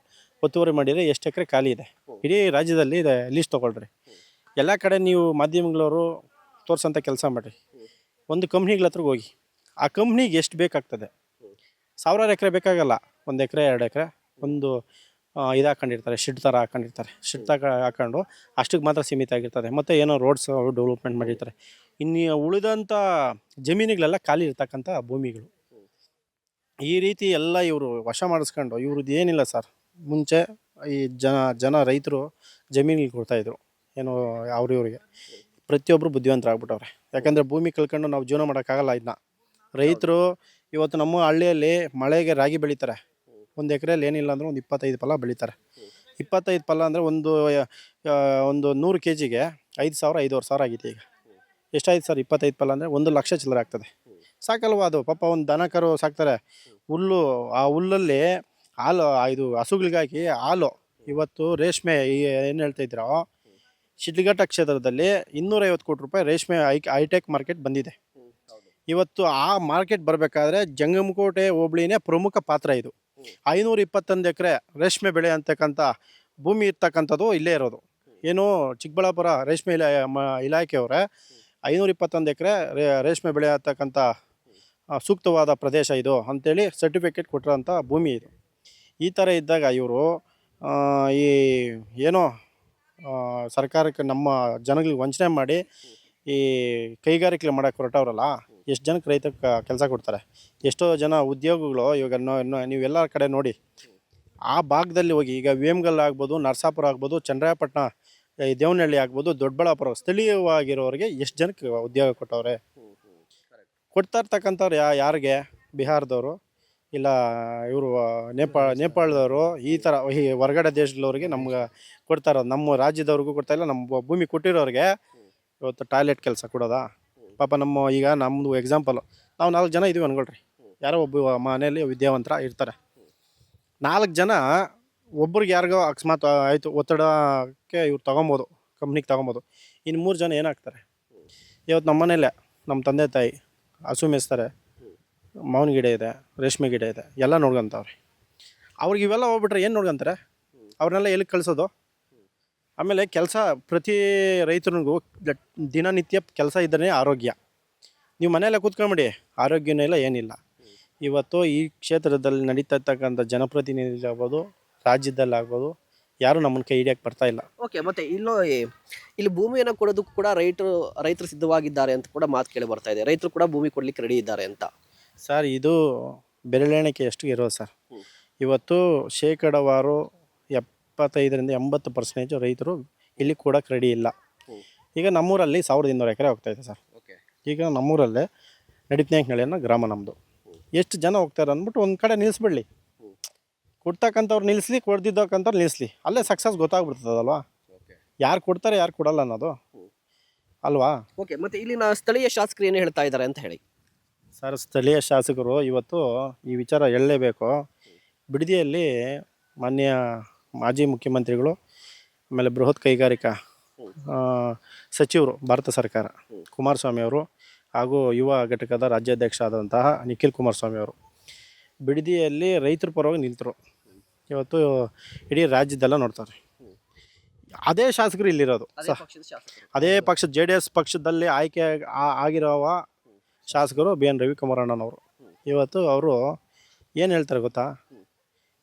ಒತ್ತುವರಿ ಮಾಡಿದರೆ ಎಷ್ಟು ಎಕರೆ ಖಾಲಿ ಇದೆ ಇಡೀ ರಾಜ್ಯದಲ್ಲಿ ಇದೆ, ಲೀಸ್ಟ್ ತೊಗೊಳ್ರಿ. ಎಲ್ಲ ಕಡೆ ನೀವು ಮಾಧ್ಯಮಗಳವರು ತೋರಿಸೋಂಥ ಕೆಲಸ ಮಾಡಿರಿ. ಒಂದು ಕಂಪ್ನಿಗಳ ಹತ್ರ ಹೋಗಿ, ಆ ಕಂಪ್ನಿಗೆ ಎಷ್ಟು ಬೇಕಾಗ್ತದೆ? 1000 ಎಕರೆ ಬೇಕಾಗಲ್ಲ, 1 ಎಕರೆ 2 ಎಕರೆ ಒಂದು ಇದು ಹಾಕೊಂಡಿರ್ತಾರೆ, ಶೆಡ್ ಥರ ಹಾಕೊಂಡಿರ್ತಾರೆ. ಶೆಡ್ ಹಾಕೊಂಡು ಅಷ್ಟಕ್ಕೆ ಮಾತ್ರ ಸೀಮಿತ ಆಗಿರ್ತದೆ. ಮತ್ತು ಏನೋ ರೋಡ್ಸ್ ಡೆವಲಪ್ಮೆಂಟ್ ಮಾಡಿರ್ತಾರೆ. ಇನ್ನು ಉಳಿದಂಥ ಜಮೀನುಗಳೆಲ್ಲ ಖಾಲಿ ಇರ್ತಕ್ಕಂಥ ಭೂಮಿಗಳು. ಈ ರೀತಿ ಎಲ್ಲ ಇವರು ವಶ ಮಾಡಿಸ್ಕೊಂಡು, ಇವ್ರದ್ದು ಏನಿಲ್ಲ ಸರ್. ಮುಂಚೆ ಈ ಜನ ರೈತರು ಜಮೀನಿಗೆ ಕೊಡ್ತಾಯಿದ್ರು, ಏನೋ ಅವ್ರಿಗೆ ಪ್ರತಿಯೊಬ್ಬರು ಬುದ್ಧಿವಂತರಾಗ್ಬಿಟ್ಟವ್ರೆ. ಯಾಕಂದರೆ ಭೂಮಿ ಕಳ್ಕೊಂಡು ನಾವು ಜೀವನ ಮಾಡೋಕ್ಕಾಗಲ್ಲ. ಇದನ್ನ ರೈತರು ಇವತ್ತು ನಮ್ಮ ಹಳ್ಳಿಯಲ್ಲಿ ಮಳೆಗೆ ರಾಗಿ ಬೆಳೀತಾರೆ. 1 ಎಕರೆಯಲ್ಲಿ ಏನಿಲ್ಲ ಅಂದರೆ ಒಂದು 25 ಫಲ ಬೆಳೀತಾರೆ. 25 ಫಲ ಅಂದರೆ ಒಂದು 100 kgಗೆ 5,000 5,500 ಆಗಿದೆ. ಈಗ ಎಷ್ಟಾಯ್ತು ಸರ್? 25 ಫಲ ಅಂದರೆ 1 ಲಕ್ಷ ಚಿಲ್ಲರೆ ಆಗ್ತದೆ. ಸಾಕಲ್ವ ಅದು? ಪಾಪ ಒಂದು ದನ ಕರು ಸಾಕ್ತಾರೆ, ಹುಲ್ಲು, ಆ ಹುಲ್ಲಲ್ಲಿ ಹಾಲು, ಇದು ಹಸುಗಳಿಗಾಗಿ ಹಾಲು. ಇವತ್ತು ರೇಷ್ಮೆ ಏನು ಹೇಳ್ತಾ ಇದ್ದೀರೋ, ಶಿಡ್ಲಘಟ್ಟ ಕ್ಷೇತ್ರದಲ್ಲಿ 250 ಕೋಟಿ ರೂಪಾಯಿ ರೇಷ್ಮೆ ಹೈಟೆಕ್ ಮಾರ್ಕೆಟ್ ಬಂದಿದೆ. ಇವತ್ತು ಆ ಮಾರ್ಕೆಟ್ ಬರಬೇಕಾದ್ರೆ ಜಂಗಮಕೋಟೆ ಹೋಬಳಿನೇ ಪ್ರಮುಖ ಪಾತ್ರ. ಇದು 521 ಎಕರೆ ರೇಷ್ಮೆ ಬೆಳೆ ಅಂತಕ್ಕಂಥ ಭೂಮಿ ಇರ್ತಕ್ಕಂಥದ್ದು ಇಲ್ಲೇ ಇರೋದು. ಏನು ಚಿಕ್ಕಬಳ್ಳಾಪುರ ರೇಷ್ಮೆ ಇಲಾಖೆಯವರೇ 521 ಎಕರೆ ರೇಷ್ಮೆ ಬೆಳೆ ಅಂತಕ್ಕಂಥ ಸೂಕ್ತವಾದ ಪ್ರದೇಶ ಇದು ಅಂಥೇಳಿ ಸರ್ಟಿಫಿಕೇಟ್ ಕೊಟ್ಟಿರೋಂಥ ಭೂಮಿ ಇದು. ಈ ಥರ ಇದ್ದಾಗ ಇವರು ಈ ಏನೋ ಸರ್ಕಾರಕ್ಕೆ ನಮ್ಮ ಜನಗಳಿಗೆ ವಂಚನೆ ಮಾಡಿ ಈ ಕೈಗಾರಿಕೆ ಮಾಡೋಕ್ಕೆ ಹೊರಟವ್ರಲ್ಲ, ಎಷ್ಟು ಜನಕ್ಕೆ ರೈತಕ್ಕೆ ಕೆಲಸ ಕೊಡ್ತಾರೆ? ಎಷ್ಟೋ ಜನ ಉದ್ಯೋಗಗಳು ಇವಾಗ ನೀವೆಲ್ಲ ಕಡೆ ನೋಡಿ, ಆ ಭಾಗದಲ್ಲಿ ಹೋಗಿ. ಈಗ ವೇಮ್ಗಲ್ ಆಗ್ಬೋದು, ನರಸಾಪುರ ಆಗ್ಬೋದು, ಚನ್ನರಾಯಪಟ್ಟಣ, ದೇವನಹಳ್ಳಿ ಆಗ್ಬೋದು, ದೊಡ್ಡಬಳ್ಳಾಪುರ ಸ್ಥಳೀಯವಾಗಿರೋರಿಗೆ ಎಷ್ಟು ಜನಕ್ಕೆ ಉದ್ಯೋಗ ಕೊಟ್ಟವ್ರೆ? ಕೊಡ್ತಾ ಇರ್ತಕ್ಕಂಥವ್ರು ಯಾರಿಗೆ? ಬಿಹಾರದವರು, ಇಲ್ಲ ಇವರು ನೇಪಾಳದವರು, ಈ ಥರ ಈ ಹೊರಗಡೆ ದೇಶದವ್ರಿಗೆ ನಮ್ಗೆ ಕೊಡ್ತಾ ಇರೋದು. ನಮ್ಮ ರಾಜ್ಯದವ್ರಿಗೂ ಕೊಡ್ತಾಯಿಲ್ಲ. ನಮ್ಮ ಭೂಮಿ ಕೊಟ್ಟಿರೋರಿಗೆ ಇವತ್ತು ಟಾಯ್ಲೆಟ್ ಕೆಲಸ ಕೊಡೋದಾ? ಪಾಪ ಈಗ ನಮ್ಮದು ಎಕ್ಸಾಂಪಲು, ನಾವು 4 ಜನ ಇದೀವಿ ಅನ್ಕೊಳ್ರಿ. ಯಾರೋ ಒಬ್ಬ ಮನೆಯಲ್ಲಿ ವಿದ್ಯಾವಂತರ ಇರ್ತಾರೆ. 4 ಜನ ಒಬ್ರಿಗೆ ಯಾರಿಗೋ ಅಕಸ್ಮಾತ್ ಆಯಿತು ಒತ್ತಡಕ್ಕೆ ಇವ್ರು ತೊಗೊಬೋದು, ಕಂಪ್ನಿಗೆ ತೊಗೊಬೋದು. ಇನ್ನು 3 ಜನ ಏನಾಗ್ತಾರೆ? ಇವತ್ತು ನಮ್ಮ ಮನೇಲೆ ನಮ್ಮ ತಂದೆ ತಾಯಿ ಹಸು ಮೇಯಿಸ್ತಾರೆ, ಮಾವಿನ ಗಿಡ ಇದೆ, ರೇಷ್ಮೆ ಗಿಡ ಇದೆ, ಎಲ್ಲ ನೋಡ್ಕೊಂತವ್ರೆ. ಅವ್ರಿಗೆ ಇವೆಲ್ಲ ಹೋಗ್ಬಿಟ್ರೆ ಏನು ನೋಡ್ಕೊಂತಾರೆ? ಅವ್ರನ್ನೆಲ್ಲ ಎಲ್ಲಿಗೆ ಕಳಿಸೋದು? ಆಮೇಲೆ ಕೆಲಸ ಪ್ರತಿ ರೈತನಿಗೂ ದಿನನಿತ್ಯ ಕೆಲಸ ಇದ್ದರೆ ಆರೋಗ್ಯ. ನೀವು ಮನೆಯಲ್ಲೇ ಕೂತ್ಕೊಂಬಿಡಿ, ಆರೋಗ್ಯನೇ ಇಲ್ಲ, ಏನಿಲ್ಲ. ಇವತ್ತು ಈ ಕ್ಷೇತ್ರದಲ್ಲಿ ನಡೀತಾ ಇರ್ತಕ್ಕಂಥ ಜನಪ್ರತಿನಿಧಿಗಳಾಗ್ಬೋದು, ರಾಜ್ಯದಲ್ಲಾಗ್ಬೋದು, ಯಾರೂ ನಮ್ಮನ್ನ ಕೈ ಹಿಡಿಯಕ್ಕೆ ಬರ್ತಾ ಇಲ್ಲ. ಓಕೆ, ಮತ್ತೆ ಇಲ್ಲಿ ಭೂಮಿಯನ್ನು ಕೊಡೋದಕ್ಕೂ ಕೂಡ ರೈತರು ಸಿದ್ಧವಾಗಿದ್ದಾರೆ ಅಂತ ಕೂಡ ಮಾತು ಕೇಳಿ ಬರ್ತಾ ಇದೆ. ರೈತರು ಕೂಡ ಭೂಮಿ ಕೊಡ್ಲಿಕ್ಕೆ ರೆಡಿ ಇದ್ದಾರೆ ಅಂತ. ಸರ್ ಇದು ಬೆರಳೆಣಿಕೆ ಎಷ್ಟು ಇರೋದು ಸರ್. ಇವತ್ತು ಶೇಕಡವಾರು 75-80% ರೈತರು ಇಲ್ಲಿ ಕೊಡೋಕೆ ರೆಡಿ ಇಲ್ಲ. ಈಗ ನಮ್ಮೂರಲ್ಲಿ 1200 ಎಕರೆ ಹೋಗ್ತಾಯಿದೆ ಸರ್. ಈಗ ನಮ್ಮೂರಲ್ಲೇ ನಡಿಪ್ನಾಯಕನಹಳ್ಳಿ ಅನ್ನೋ ಗ್ರಾಮ ನಮ್ಮದು. ಎಷ್ಟು ಜನ ಹೋಗ್ತಾರೆ ಅಂದ್ಬಿಟ್ಟು ಒಂದು ಕಡೆ ನಿಲ್ಲಿಸ್ಬಿಡ್ಲಿ, ಕೊಡ್ತಕ್ಕಂಥವ್ರು ನಿಲ್ಲಿಸ್ಲಿ, ಕೊಡ್ದಿದ್ದಕ್ಕಂಥವ್ರು ನಿಲ್ಲಿಸ್ಲಿ, ಅಲ್ಲೇ ಸಕ್ಸಸ್ ಗೊತ್ತಾಗ್ಬಿಡ್ತದಲ್ವಾ, ಯಾರು ಕೊಡ್ತಾರೆ ಯಾರು ಕೊಡಲ್ಲ ಅನ್ನೋದು ಅಲ್ವಾ. ಓಕೆ, ಮತ್ತೆ ಇಲ್ಲಿನ ಸ್ಥಳೀಯ ಶಾಸಕರು ಏನು ಹೇಳ್ತಾ ಇದ್ದಾರೆ ಅಂತ ಹೇಳಿ. ಸರ್ ಸ್ಥಳೀಯ ಶಾಸಕರು ಇವತ್ತು ಈ ವಿಚಾರ ಹೇಳಲೇಬೇಕು. ಬಿಡದಿಯಲ್ಲಿ ಮಾನ್ಯ ಮಾಜಿ ಮುಖ್ಯಮಂತ್ರಿಗಳು, ಆಮೇಲೆ ಬೃಹತ್ ಕೈಗಾರಿಕಾ ಸಚಿವರು ಭಾರತ ಸರ್ಕಾರ ಕುಮಾರಸ್ವಾಮಿ ಅವರು, ಹಾಗೂ ಯುವ ಘಟಕದ ರಾಜ್ಯಾಧ್ಯಕ್ಷ ಆದಂತಹ ನಿಖಿಲ್ ಕುಮಾರಸ್ವಾಮಿ ಅವರು ಬಿಡದಿಯಲ್ಲಿ ರೈತರ ಪರವಾಗಿ ನಿಂತರು. ಇವತ್ತು ಇಡೀ ರಾಜ್ಯದೆಲ್ಲ ನೋಡ್ತಾರೆ. ಅದೇ ಶಾಸಕರು ಇಲ್ಲಿರೋದು, ಅದೇ ಪಕ್ಷ JDS ಪಕ್ಷದಲ್ಲಿ ಆಯ್ಕೆ ಆಗಿರುವ ಶಾಸಕರು BN ರವಿಕುಮಾರ್ ಅಣ್ಣನವರು. ಇವತ್ತು ಅವರು ಏನು ಹೇಳ್ತಾರೆ ಗೊತ್ತಾ,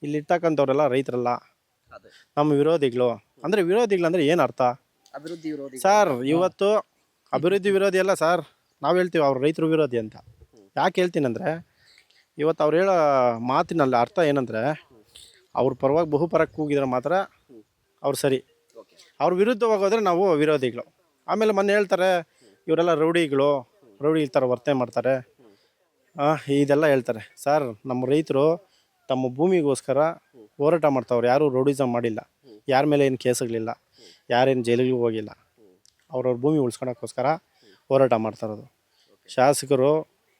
ಇಲ್ಲಿರ್ತಕ್ಕಂಥವ್ರೆಲ್ಲ ರೈತರಲ್ಲ, ನಮ್ಮ ವಿರೋಧಿಗಳು. ಅಂದರೆ ವಿರೋಧಿಗಳಂದರೆ ಏನು ಅರ್ಥ ಸರ್? ಇವತ್ತು ಅಭಿವೃದ್ಧಿ ವಿರೋಧಿ ಅಲ್ಲ ಸರ್, ನಾವು ಹೇಳ್ತೀವಿ ಅವ್ರು ರೈತರು ವಿರೋಧಿ ಅಂತ. ಯಾಕೆ ಹೇಳ್ತೀನಿ ಅಂದರೆ, ಇವತ್ತು ಅವ್ರು ಹೇಳೋ ಮಾತಿನಲ್ಲಿ ಅರ್ಥ ಏನಂದರೆ, ಅವ್ರ ಪರವಾಗಿ ಬಹುಪರಕ್ಕೆ ಕೂಗಿದ್ರೆ ಮಾತ್ರ ಅವ್ರು ಸರಿ, ಅವ್ರ ವಿರುದ್ಧವಾಗಿ ಹೋದರೆ ನಾವು ವಿರೋಧಿಗಳು. ಆಮೇಲೆ ಮೊನ್ನೆ ಹೇಳ್ತಾರೆ ಇವರೆಲ್ಲ ರೌಡಿ ಥರ ವರ್ತನೆ ಮಾಡ್ತಾರೆ, ಇದೆಲ್ಲ ಹೇಳ್ತಾರೆ. ಸರ್ ನಮ್ಮ ರೈತರು ತಮ್ಮ ಭೂಮಿಗೋಸ್ಕರ ಹೋರಾಟ ಮಾಡ್ತಾವ್ರು, ಯಾರೂ ರೌಡಿಸಮ್ ಮಾಡಿಲ್ಲ, ಯಾರ ಮೇಲೆ ಏನು ಕೇಸುಗಳಿಲ್ಲ, ಯಾರೇನು ಜೈಲಿಗೆ ಹೋಗಿಲ್ಲ, ಅವ್ರವ್ರ ಭೂಮಿ ಉಳಿಸ್ಕೊಳಕ್ಕೋಸ್ಕರ ಹೋರಾಟ ಮಾಡ್ತಾರೋದು. ಶಾಸಕರು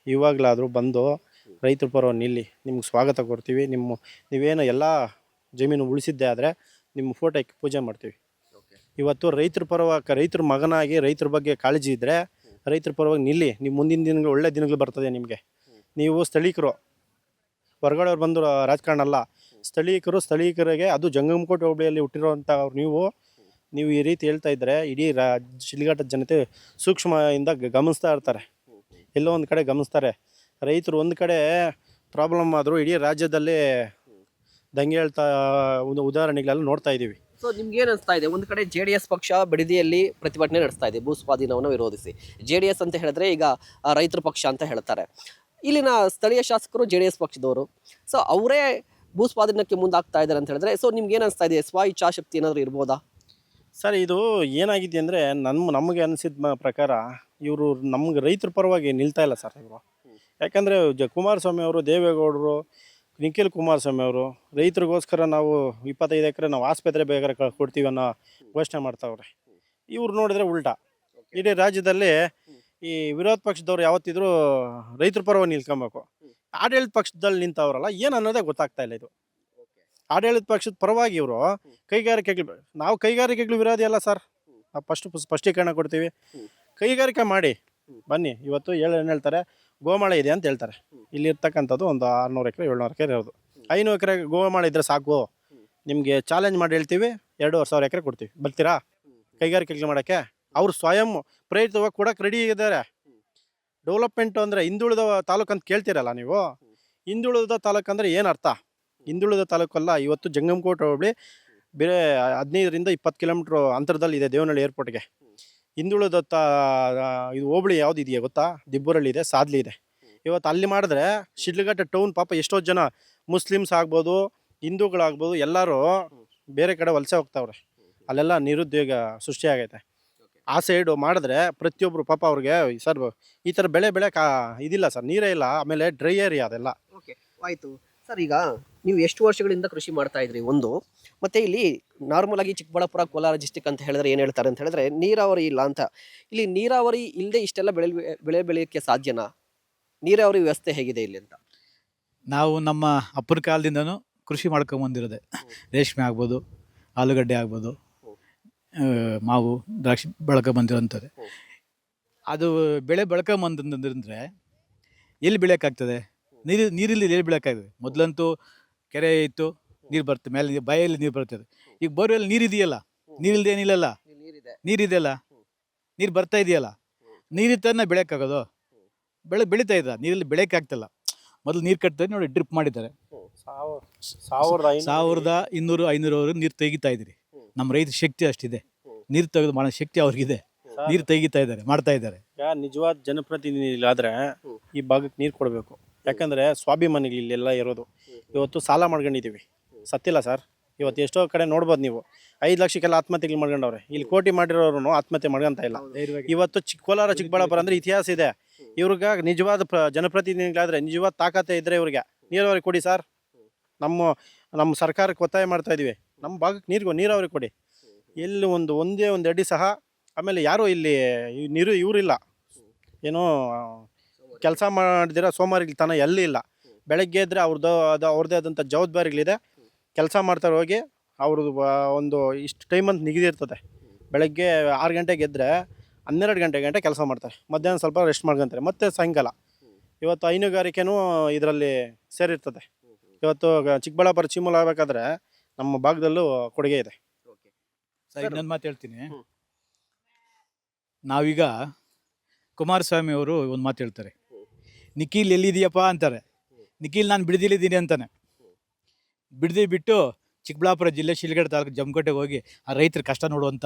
ಇವಾಗಲಾದರೂ ಬಂದು ರೈತರ ಪರವಾಗಿ ನಿಲ್ಲಿ, ನಿಮ್ಗೆ ಸ್ವಾಗತ ಕೊಡ್ತೀವಿ, ನೀವೇನು ಎಲ್ಲ ಜಮೀನು ಉಳಿಸಿದ್ದೆ ಆದರೆ ನಿಮ್ಮ ಫೋಟೋಕ್ಕೆ ಪೂಜೆ ಮಾಡ್ತೀವಿ. ಇವತ್ತು ರೈತರ ಪರವಾಗಿ, ರೈತರ ಮಗನಾಗಿ ರೈತರ ಬಗ್ಗೆ ಕಾಳಜಿ ಇದ್ದರೆ ರೈತರ ಪರವಾಗಿ ನಿಲ್ಲಿ. ನೀವು ಮುಂದಿನ ದಿನಗಳು ಒಳ್ಳೆ ದಿನಗಳು ಬರ್ತದೆ ನಿಮಗೆ. ನೀವು ಸ್ಥಳೀಕರು, ಹೊರಗಡೆಯವ್ರು ಬಂದು ರಾಜಕಾರಣ ಅಲ್ಲ, ಸ್ಥಳೀಕರಿಗೆ, ಅದು ಜಂಗಮಕೋಟೆ ಹೋಬಳಿಯಲ್ಲಿ ಹುಟ್ಟಿರೋವಂಥವ್ರು ನೀವು ಈ ರೀತಿ ಹೇಳ್ತಾ ಇದ್ದರೆ ಇಡೀ ಶಿಡ್ಲಘಟ್ಟದ ಜನತೆ ಸೂಕ್ಷ್ಮದಿಂದ ಗಮನಿಸ್ತಾ ಇರ್ತಾರೆ, ಎಲ್ಲೋ ಒಂದು ಕಡೆ ಗಮನಿಸ್ತಾರೆ. ರೈತರು ಒಂದು ಕಡೆ ಪ್ರಾಬ್ಲಮ್ ಆದರೂ ಇಡೀ ರಾಜ್ಯದಲ್ಲಿ ದಂಗೆ ಹೇಳ್ತಾ ಒಂದು ಉದಾಹರಣೆಗಳೆಲ್ಲ ನೋಡ್ತಾ ಇದ್ದೀವಿ. ಸೊ ನಿಮ್ಗೆ ಏನು ಅನಿಸ್ತಾ ಇದೆ? ಒಂದು ಕಡೆ JDS ಪಕ್ಷ ಬಿಡದಿಯಲ್ಲಿ ಪ್ರತಿಭಟನೆ ನಡೆಸ್ತಾ ಇದೆ ಭೂ ಸ್ವಾಧೀನವನ್ನು ವಿರೋಧಿಸಿ. JDS ಅಂತ ಹೇಳಿದ್ರೆ ಈಗ ರೈತರ ಪಕ್ಷ ಅಂತ ಹೇಳ್ತಾರೆ. ಇಲ್ಲಿನ ಸ್ಥಳೀಯ ಶಾಸಕರು JDS ಪಕ್ಷದವರು. ಸೊ ಅವರೇ ಭೂ ಸ್ವಾಧೀನಕ್ಕೆ ಮುಂದಾಗ್ತಾ ಇದ್ದಾರೆ ಅಂತ ಹೇಳಿದ್ರೆ, ಸೊ ನಿಮ್ಗೆ ಏನು ಅನಿಸ್ತಾ ಇದೆ? ಸ್ವ ಇಚ್ಛಾಶಕ್ತಿ ಏನಾದರೂ ಇರ್ಬೋದಾ ಸರ್? ಇದು ಏನಾಗಿದೆ ಅಂದರೆ, ನಮಗೆ ಅನಿಸಿದ ಪ್ರಕಾರ ಇವರು ನಮ್ಗೆ ರೈತರ ಪರವಾಗಿ ನಿಲ್ತಾ ಇಲ್ಲ ಸರ್ ಇವರು. ಯಾಕಂದರೆ ಕುಮಾರಸ್ವಾಮಿ ಅವರು, ದೇವೇಗೌಡರು, ನಿಖಿಲ್ ಕುಮಾರಸ್ವಾಮಿ ಅವರು ರೈತರಿಗೋಸ್ಕರ ನಾವು 25 ಎಕರೆ ನಾವು ಆಸ್ಪತ್ರೆ ಬೇಕಾದ್ರೆ ಕೊಡ್ತೀವಿ ಅನ್ನೋ ಘೋಷಣೆ ಮಾಡ್ತಾವ್ರೆ. ಇವ್ರು ನೋಡಿದ್ರೆ ಉಲ್ಟಾ. ಇಡೀ ರಾಜ್ಯದಲ್ಲಿ ಈ ವಿರೋಧ ಪಕ್ಷದವ್ರು ಯಾವತ್ತಿದ್ರೂ ರೈತರ ಪರವಾಗಿ ನಿಲ್ಕೊಬೇಕು. ಆಡಳಿತ ಪಕ್ಷದಲ್ಲಿ ನಿಂತವ್ರಲ್ಲ, ಏನು ಅನ್ನೋದೇ ಗೊತ್ತಾಗ್ತಾ ಇಲ್ಲ. ಇದು ಆಡಳಿತ ಪಕ್ಷದ ಪರವಾಗಿ ಇವರು ನಾವು ಕೈಗಾರಿಕೆಗಳು ವಿರೋಧಿ ಅಲ್ಲ ಸರ್. ನಾವು ಸ್ಪಷ್ಟೀಕರಣ ಕೊಡ್ತೀವಿ. ಕೈಗಾರಿಕೆ ಮಾಡಿ ಬನ್ನಿ. ಇವತ್ತು ಏನು ಹೇಳ್ತಾರೆ, ಗೋಮಾಳ ಇದೆ ಅಂತ ಹೇಳ್ತಾರೆ. ಇಲ್ಲಿರ್ತಕ್ಕಂಥದ್ದು ಒಂದು 600 ಎಕರೆ 700 ಎಕರೆ ಇರೋದು. 500 ಎಕರೆ ಗೋಮಾಳ ಇದ್ದರೆ ಸಾಕು, ನಿಮಗೆ ಚಾಲೆಂಜ್ ಮಾಡಿ ಹೇಳ್ತೀವಿ, 2,500 ಎಕರೆ ಕೊಡ್ತೀವಿ, ಬರ್ತೀರಾ ಕೈಗಾರಿಕೆಗಳು ಮಾಡೋಕ್ಕೆ? ಅವರು ಸ್ವಯಂ ಪ್ರೇರಿತವಾಗಿ ಕೊಡೋಕೆ ರೆಡಿ ಇದ್ದಾರೆ. ಡೆವಲಪ್ಮೆಂಟು ಅಂದರೆ ಹಿಂದುಳಿದ ತಾಲೂಕು ಅಂತ ಕೇಳ್ತೀರಲ್ಲ ನೀವು. ಹಿಂದುಳಿದ ತಾಲೂಕು ಅಂದರೆ ಏನು ಅರ್ಥ? ಹಿಂದುಳಿದ ತಾಲೂಕಲ್ಲ. ಇವತ್ತು ಜಂಗಮಕೋಟೆ ಹೋಬಳಿ ಬೇರೆ 15-20 ಕಿಲೋಮೀಟ್ರ್ ಅಂತರದಲ್ಲಿ ಇದೆ ದೇವನಹಳ್ಳಿ ಏರ್ಪೋರ್ಟ್ಗೆ. ಹಿಂದುಳಿದ ಇದು ಹೋಬಳಿ ಯಾವ್ದು ಇದೆಯಾ ಗೊತ್ತಾ? ದಿಬ್ಬೂರಲ್ಲಿ ಇದೆ, ಸಾದ್ಲಿ ಇದೆ. ಇವತ್ತು ಅಲ್ಲಿ ಮಾಡಿದ್ರೆ ಶಿಡ್ಲಘಟ್ಟ ಟೌನ್ ಪಾಪ ಎಷ್ಟೋ ಜನ ಮುಸ್ಲಿಮ್ಸ್ ಆಗ್ಬೋದು, ಹಿಂದೂಗಳಾಗ್ಬೋದು, ಎಲ್ಲರೂ ಬೇರೆ ಕಡೆ ವಲಸೆ ಹೋಗ್ತಾವ್ರೆ. ಅಲ್ಲೆಲ್ಲ ನಿರುದ್ಯೋಗ ಸೃಷ್ಟಿಯಾಗೈತೆ. ಆ ಸೈಡು ಮಾಡಿದ್ರೆ ಪ್ರತಿಯೊಬ್ಬರು ಪಾಪ ಅವ್ರಿಗೆ ಸರ್ ಈ ಥರ ಬೆಳೆ ಇದಿಲ್ಲ ಸರ್, ನೀರೇ ಇಲ್ಲ, ಆಮೇಲೆ ಡ್ರೈ ಏರಿಯಾ ಅದೆಲ್ಲ. ಓಕೆ, ಆಯಿತು ಸರ್. ಈಗ ನೀವು ಎಷ್ಟು ವರ್ಷಗಳಿಂದ ಕೃಷಿ ಮಾಡ್ತಾ ಇದ್ರಿ ಒಂದು, ಮತ್ತು ಇಲ್ಲಿ ನಾರ್ಮಲ್ ಆಗಿ ಚಿಕ್ಕಬಳ್ಳಾಪುರ, ಕೋಲಾರ ಡಿಸ್ಟಿಕ್ ಅಂತ ಹೇಳಿದ್ರೆ ಏನು ಹೇಳ್ತಾರೆ ಅಂತ ಹೇಳಿದ್ರೆ ನೀರಾವರಿ ಇಲ್ಲ ಅಂತ. ಇಲ್ಲಿ ನೀರಾವರಿ ಇಲ್ಲದೆ ಇಷ್ಟೆಲ್ಲ ಬೆಳೆ ಬೆಳೆಯೋಕ್ಕೆ ಸಾಧ್ಯನಾ? ನೀರಾವರಿ ವ್ಯವಸ್ಥೆ ಹೇಗಿದೆ ಇಲ್ಲಿ ಅಂತ? ನಾವು ನಮ್ಮ ಅಪ್ಪನ ಕಾಲದಿಂದನೂ ಕೃಷಿ ಮಾಡ್ಕೊಂಬಂದಿರೋದೆ. ರೇಷ್ಮೆ ಆಗ್ಬೋದು, ಆಲೂಗಡ್ಡೆ ಆಗ್ಬೋದು, ಮಾವು, ದ್ರಾಕ್ಷಿ ಬೆಳ್ಕೊಂಬಂದಿರೋಂಥದ್ದು. ಅದು ಬೆಳೆ ಬೆಳ್ಕೊಂಬಂದಂದ್ರೆ ಎಲ್ಲಿ ಬೆಳೆಯೋಕ್ಕಾಗ್ತದೆ? ನೀರಿಲ್ಲಿ ಎಲ್ಲಿ ಬೆಳೆಯೋಕ್ಕಾಗ್ತದೆ? ಮೊದಲಂತೂ ಕೆರೆ ಇತ್ತು, ನೀರು ಬರ್ತದೆ, ಮೇಲೆ ಬಾಯಲ್ಲಿ ನೀರು ಬರ್ತದೆ. ಈಗ ಬೋರ್ವೆಲ್ ನೀರಿದೆಯಲ್ಲ, ನೀರಿಲ್ಲದೆ ಏನಿಲ್ಲಲ್ಲ, ನೀರಿದೆಯಲ್ಲ, ನೀರು ಬರ್ತಾ ಇದೆಯಲ್ಲ, ನೀರಿತ್ತನ್ನ ಬೆಳೆಯೋಕ್ಕಾಗೋದು? ಬೆಳೀತಾ ಇದ್ದ ನೀರಲ್ಲಿ ಬೆಳೆಯೋಕ್ಕಾಗ್ತಿಲ್ಲ. ಮೊದಲು ನೀರು ಕಟ್ತಾರೆ ನೋಡಿ, ಡ್ರಿಪ್ ಮಾಡಿದ್ದಾರೆ. 1200 500 ನೀರು ತೆಗಿತಾ ಇದ್ರಿ. ನಮ್ಮ ರೈತ ಶಕ್ತಿ ಅಷ್ಟಿದೆ, ನೀರು ತೆಗೆದು ಮಾಡೋ ಶಕ್ತಿ ಅವ್ರಿಗಿದೆ, ನೀರು ತೆಗಿತಾ ಇದ್ದಾರೆ, ಮಾಡ್ತಾ ಇದ್ದಾರೆ. ಈಗ ನಿಜವಾದ ಜನಪ್ರತಿನಿಧಿಗಳಾದ್ರೆ ಈ ಭಾಗಕ್ಕೆ ನೀರು ಕೊಡಬೇಕು. ಯಾಕಂದರೆ ಸ್ವಾಭಿಮಾನಿಗಳು ಇಲ್ಲೆಲ್ಲ ಇರೋದು. ಇವತ್ತು ಸಾಲ ಮಾಡ್ಕೊಂಡಿದ್ದೀವಿ, ಸತ್ತಿಲ್ಲ ಸರ್. ಇವತ್ತು ಎಷ್ಟೋ ಕಡೆ ನೋಡ್ಬೋದು ನೀವು, 5 ಲಕ್ಷಕ್ಕೆಲ್ಲ ಆತ್ಮಹತ್ಯೆಗಳು ಮಾಡ್ಕೊಂಡವ್ರೆ. ಇಲ್ಲಿ ಕೋಟಿ ಮಾಡಿರೋರು ಆತ್ಮಹತ್ಯೆ ಮಾಡ್ಕೊಂತ ಇಲ್ಲ. ಇವತ್ತು ಕೋಲಾರ ಚಿಕ್ಕಬಳ್ಳಾಪುರ ಅಂದರೆ ಇತಿಹಾಸ ಇದೆ. ಇವ್ರಿಗೆ ನಿಜವಾದ ಜನಪ್ರತಿನಿಧಿಗಳಾದರೆ, ನಿಜವಾದ ತಾಕತ್ತೆ ಇದ್ದರೆ ಇವ್ರಿಗೆ ನೀರಾವರಿ ಕೊಡಿ ಸರ್. ನಮ್ಮ ಸರ್ಕಾರಕ್ಕೆ ಒತ್ತಾಯ ಮಾಡ್ತಾ ಇದೀವಿ, ನಮ್ಮ ಭಾಗಕ್ಕೆ ನೀರಾವರಿ ಕೊಡಿ. ಎಲ್ಲಿ ಒಂದೇ ಒಂದು ಅಡಿ ಸಹ. ಆಮೇಲೆ ಯಾರೂ ಇಲ್ಲಿ ಇವರಿಲ್ಲ, ಏನೋ ಕೆಲಸ ಮಾಡಿದಿರ ಸೋಮಾರಿತನ ಎಲ್ಲಿ ಇಲ್ಲ. ಬೆಳಗ್ಗೆ ಇದ್ದರೆ ಅವ್ರದ್ದೇ ಆದಂಥ ಜವಾಬ್ದಾರಿಗಳಿದೆ. ಕೆಲಸ ಮಾಡ್ತಾರೆ ಹೋಗಿ, ಅವ್ರದ್ದು ಒಂದು ಇಷ್ಟು ಟೈಮ್ ಅಂತ ನಿಗದಿ ಇರ್ತದೆ. ಬೆಳಗ್ಗೆ 6 ಗಂಟೆಗೆ ಎದ್ದರೆ 12 ಗಂಟೆ ಕೆಲಸ ಮಾಡ್ತಾರೆ. ಮಧ್ಯಾಹ್ನ ಸ್ವಲ್ಪ ರೆಸ್ಟ್ ಮಾಡ್ಕೊತಾರೆ, ಮತ್ತು ಸಾಯಂಕಾಲ. ಇವತ್ತು ಹೈನುಗಾರಿಕೆನೂ ಇದರಲ್ಲಿ ಸೇರಿರ್ತದೆ. ಇವತ್ತು ಚಿಕ್ಕಬಳ್ಳಾಪುರ ಚೀಮೂಲ ಆಗಬೇಕಾದ್ರೆ ನಮ್ಮ ಭಾಗದಲ್ಲೂ ಕೊಡುಗೆ ಇದೆ. ಸರ್, ಇನ್ನೊಂದು ಮಾತು ಹೇಳ್ತೀನಿ. ನಾವೀಗ ಕುಮಾರಸ್ವಾಮಿ ಅವರು ಒಂದು ಮಾತು ಹೇಳ್ತಾರೆ, ನಿಖಿಲ್ ಎಲ್ಲಿದೆಯಪ್ಪ ಅಂತಾರೆ. ನಿಖಿಲ್ ನಾನು ಬಿಡದಿಲ್ಲಿದ್ದೀನಿ ಅಂತಾನೆ. ಬಿಟ್ಟು ಚಿಕ್ಕಬಳ್ಳಾಪುರ ಜಿಲ್ಲೆ ಶಿಲ್ಗಡೆ ತಾಲೂಕು ಜಮಕೋಟೆಗೆ ಹೋಗಿ ಆ ರೈತರ ಕಷ್ಟ ನೋಡುವಂಥ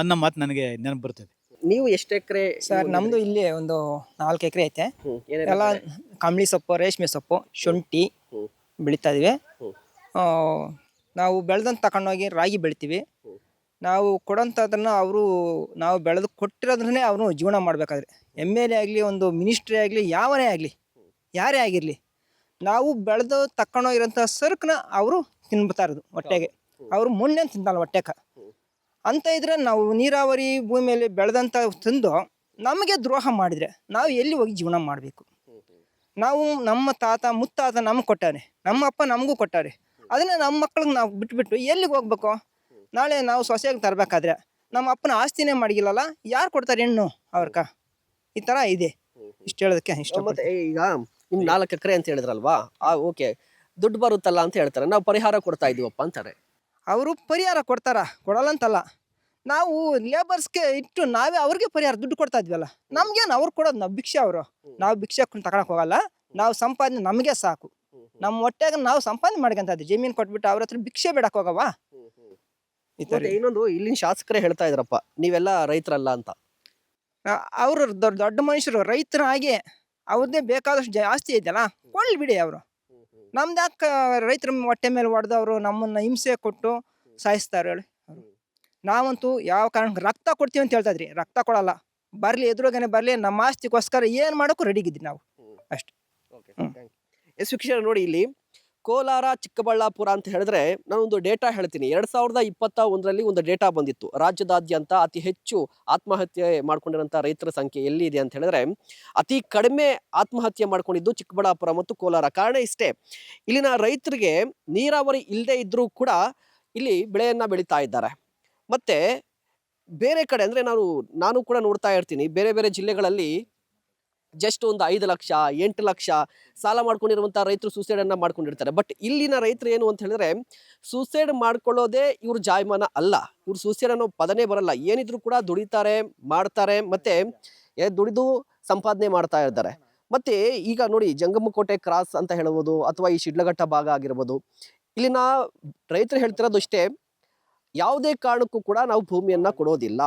ಅನ್ನೋ ಮಾತು ನನಗೆ ನೆನಪು ಬರ್ತದೆ. ನೀವು ಎಷ್ಟು ಎಕರೆ? ಸರ್ ನಮ್ಮದು ಇಲ್ಲಿ ಒಂದು 4 ಎಕರೆ ಐತೆ. ಎಲ್ಲ ಕಂಬಳಿ ಸೊಪ್ಪು, ರೇಷ್ಮೆ ಸೊಪ್ಪು, ಶುಂಠಿ ಬೆಳೀತಾ ಇದೀವಿ. ನಾವು ಬೆಳೆದಂತ ತಗೊಂಡೋಗಿ ರಾಗಿ ಬೆಳಿತೀವಿ. ನಾವು ಕೊಡೋಂಥದ್ದನ್ನು ನಾವು ಬೆಳೆದು ಕೊಟ್ಟಿರೋದ್ರನ್ನೇ ಅವರು ಜೀವನ ಮಾಡಬೇಕಾದ್ರೆ, MLA ಆಗಲಿ, ಒಂದು ಮಿನಿಸ್ಟ್ರಿ ಆಗಲಿ, ಯಾವನೇ ಆಗಲಿ, ಯಾರೇ ಆಗಿರಲಿ, ನಾವು ಬೆಳೆದು ತಗೊಂಡೋಗಿರೋಂಥ ಸರಕನ್ನ ಅವರು ತಿನ್ಬಿಡ್ತಾ ಇರೋದು ಹೊಟ್ಟೆಗೆ. ಅವರು ಮುನ್ನೆ ತಿಂತಲ್ಲ ಹೊಟ್ಟೆಗೆ ಅಂತ ಇದ್ರೆ, ನಾವು ನೀರಾವರಿ ಭೂಮಿಯಲ್ಲಿ ಬೆಳೆದಂಥ ತಿಂದು ನಮಗೆ ದ್ರೋಹ ಮಾಡಿದರೆ ನಾವು ಎಲ್ಲಿ ಹೋಗಿ ಜೀವನ ಮಾಡಬೇಕು? ನಾವು ನಮ್ಮ ತಾತ ಮುತ್ತಾತ ನಮ್ಗೆ ಕೊಟ್ಟಾರೆ, ನಮ್ಮ ಅಪ್ಪ ನಮಗೂ ಕೊಟ್ಟಾರೆ. ಅದನ್ನು ನಮ್ಮ ಮಕ್ಳಿಗೆ ನಾವು ಬಿಟ್ಬಿಟ್ಟು ಎಲ್ಲಿಗೆ ಹೋಗ್ಬೇಕು? ನಾಳೆ ನಾವು ಸೊಸೆಯಾಗಿ ತರಬೇಕಾದ್ರೆ ನಮ್ಮ ಅಪ್ಪನ ಆಸ್ತಿನೇ ಮಾಡಿಗಿಲ್ಲಲ್ಲ, ಯಾರು ಕೊಡ್ತಾರೆ ಹೆಣ್ಣು ಅವ್ರಕ? ಈ ಥರ ಇದೆ. ಇಷ್ಟು ಹೇಳೋದಕ್ಕೆ ಇಷ್ಟ. ಮತ್ತೆ ಈಗ ನಿಮ್ಗೆ 4 ಎಕರೆ ಅಂತ ಹೇಳಿದ್ರಲ್ವಾ, ಓಕೆ, ದುಡ್ಡು ಬರುತ್ತಲ್ಲ ಅಂತ ಹೇಳ್ತಾರೆ, ನಾವು ಪರಿಹಾರ ಕೊಡ್ತಾ ಇದೀವಪ್ಪ ಅಂತಾರೆ. ಅವರು ಪರಿಹಾರ ಕೊಡಲ್ಲ ಅಂತಲ್ಲ, ನಾವು ಲೇಬರ್ಸ್ಗೆ ಇಟ್ಟು ನಾವೇ ಅವ್ರಿಗೆ ಪರಿಹಾರ ದುಡ್ಡು ಕೊಡ್ತಾ ಇದ್ವಲ್ಲ. ನಮ್ಗೇನು ಅವ್ರು ಕೊಡೋದು? ನಾವು ಭಿಕ್ಷೆ ನಾವು ಭಿಕ್ಷೆ ತಗೊಳಕ್ ಹೋಗಲ್ಲ. ನಾವು ಸಂಪಾದನೆ ನಮಗೆ ಸಾಕು. ನಮ್ಮ ಹೊಟ್ಟೆಗೆ ನಾವು ಸಂಪಾದನೆ ಮಾಡ್ಕೊಂತ ಇದ್ವಿ. ಜಮೀನು ಕೊಟ್ಬಿಟ್ಟು ಅವ್ರ ಹತ್ರ ಭಿಕ್ಷೆ ಬೇಡಕ್ ಹೋಗವಾ? ಇನ್ನೊಂದು, ಇಲ್ಲಿನ ಶಾಸಕರೇ ಹೇಳ್ತಾ ಇದ್ರಪ್ಪ, ನೀವೆಲ್ಲ ರೈತರಲ್ಲ ಅಂತ. ಅವರು ದೊಡ್ಡ ಮನುಷ್ಯರು, ರೈತರಾಗಿ ಅವ್ರದ್ದೇ ಬೇಕಾದಷ್ಟು ಜಾಸ್ತಿ ಐತಲ್ಲ, ಕೊಳ್ಳಿ ಬಿಡಿ. ಅವರು ನಮ್ದು ಯಾಕೆ ರೈತರ ಹೊಟ್ಟೆ ಮೇಲೆ ಹೊಡೆದವರು ನಮ್ಮನ್ನ ಹಿಂಸೆ ಕೊಟ್ಟು ಸಾಯಿಸ್ತಾರೆ ಹೇಳಿ? ನಾವಂತೂ ಯಾವ ಕಾರಣಕ್ಕೆ ರಕ್ತ ಕೊಡ್ತೀವಿ ಅಂತ ಹೇಳ್ತಾ ಇದ್ರಿ, ರಕ್ತ ಕೊಡಲ್ಲ. ಬರಲಿ, ಎದುರುಗನೆ ಬರಲಿ, ನಮ್ಮ ಆಸ್ತಿಗೋಸ್ಕರ ಏನು ಮಾಡೋಕ್ಕೂ ರೆಡಿಗಿದ್ವಿ ನಾವು ಅಷ್ಟೇ. ವೀಕ್ಷಕರೇ ನೋಡಿ, ಇಲ್ಲಿ ಕೋಲಾರ ಚಿಕ್ಕಬಳ್ಳಾಪುರ ಅಂತ ಹೇಳಿದ್ರೆ, ನಾನೊಂದು ಡೇಟಾ ಹೇಳ್ತೀನಿ. 2021ರಲ್ಲಿ ಒಂದು ಡೇಟಾ ಬಂದಿತ್ತು. ರಾಜ್ಯದಾದ್ಯಂತ ಅತಿ ಹೆಚ್ಚು ಆತ್ಮಹತ್ಯೆ ಮಾಡ್ಕೊಂಡಿರೋಂಥ ರೈತರ ಸಂಖ್ಯೆ ಎಲ್ಲಿದೆ ಅಂತ ಹೇಳಿದ್ರೆ, ಅತಿ ಕಡಿಮೆ ಆತ್ಮಹತ್ಯೆ ಮಾಡ್ಕೊಂಡಿದ್ದು ಚಿಕ್ಕಬಳ್ಳಾಪುರ ಮತ್ತು ಕೋಲಾರ. ಕಾರಣ ಇಷ್ಟೇ, ಇಲ್ಲಿನ ರೈತರಿಗೆ ನೀರಾವರಿ ಇಲ್ಲದೆ ಇದ್ರೂ ಕೂಡ ಇಲ್ಲಿ ಬೆಳೆಯನ್ನ ಬೆಳೀತಾ ಇದ್ದಾರೆ. ಮತ್ತೆ ಬೇರೆ ಕಡೆ ಅಂದರೆ ನಾನು ಕೂಡ ನೋಡ್ತಾ ಇರ್ತೀನಿ, ಬೇರೆ ಬೇರೆ ಜಿಲ್ಲೆಗಳಲ್ಲಿ ಜಸ್ಟ್ ಒಂದು 5 ಲಕ್ಷ 8 ಲಕ್ಷ ಸಾಲ ಮಾಡ್ಕೊಂಡಿರುವಂಥ ರೈತರು ಸೂಸೈಡನ್ನು ಮಾಡ್ಕೊಂಡಿರ್ತಾರೆ. ಬಟ್ ಇಲ್ಲಿನ ರೈತರು ಏನು ಅಂತ ಹೇಳಿದ್ರೆ, ಸೂಸೈಡ್ ಮಾಡ್ಕೊಳ್ಳೋದೇ ಇವ್ರ ಜಾಯಮಾನ ಅಲ್ಲ. ಇವ್ರು ಸೂಸೈಡ್ ಅನ್ನೋ ಪದನೇ ಬರಲ್ಲ. ಏನಿದ್ರು ಕೂಡ ದುಡಿತಾರೆ, ಮಾಡ್ತಾರೆ, ಮತ್ತೆ ದುಡಿದು ಸಂಪಾದನೆ ಮಾಡ್ತಾ ಇರ್ತಾರೆ. ಮತ್ತೆ ಈಗ ನೋಡಿ, ಜಂಗಮಕೋಟೆ ಕ್ರಾಸ್ ಅಂತ ಹೇಳ್ಬೋದು, ಅಥವಾ ಈ ಶಿಡ್ಲಘಟ್ಟ ಭಾಗ ಆಗಿರ್ಬೋದು, ಇಲ್ಲಿನ ರೈತರು ಹೇಳ್ತಿರೋದು ಅಷ್ಟೇ, ಯಾವುದೇ ಕಾರಣಕ್ಕೂ ಕೂಡ ನಾವು ಭೂಮಿಯನ್ನ ಕೊಡೋದಿಲ್ಲ,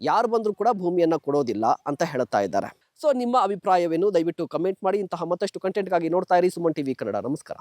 ಯಾರು ಬಂದರೂ ಕೂಡ ಭೂಮಿಯನ್ನ ಕೊಡೋದಿಲ್ಲ ಅಂತ ಹೇಳ್ತಾ ಇದ್ದಾರೆ. ಸೊ ನಿಮ್ಮ ಅಭಿಪ್ರಾಯವೇನು? ದಯವಿಟ್ಟು ಕಮೆಂಟ್ ಮಾಡಿ. ಇಂತಹ ಮತ್ತಷ್ಟು ಕಂಟೆಂಟ್ಗಾಗಿ ನೋಡ್ತಾ ಇರಿ ಸುಮನ್ ಟಿವಿ ಕನ್ನಡ. ನಮಸ್ಕಾರ.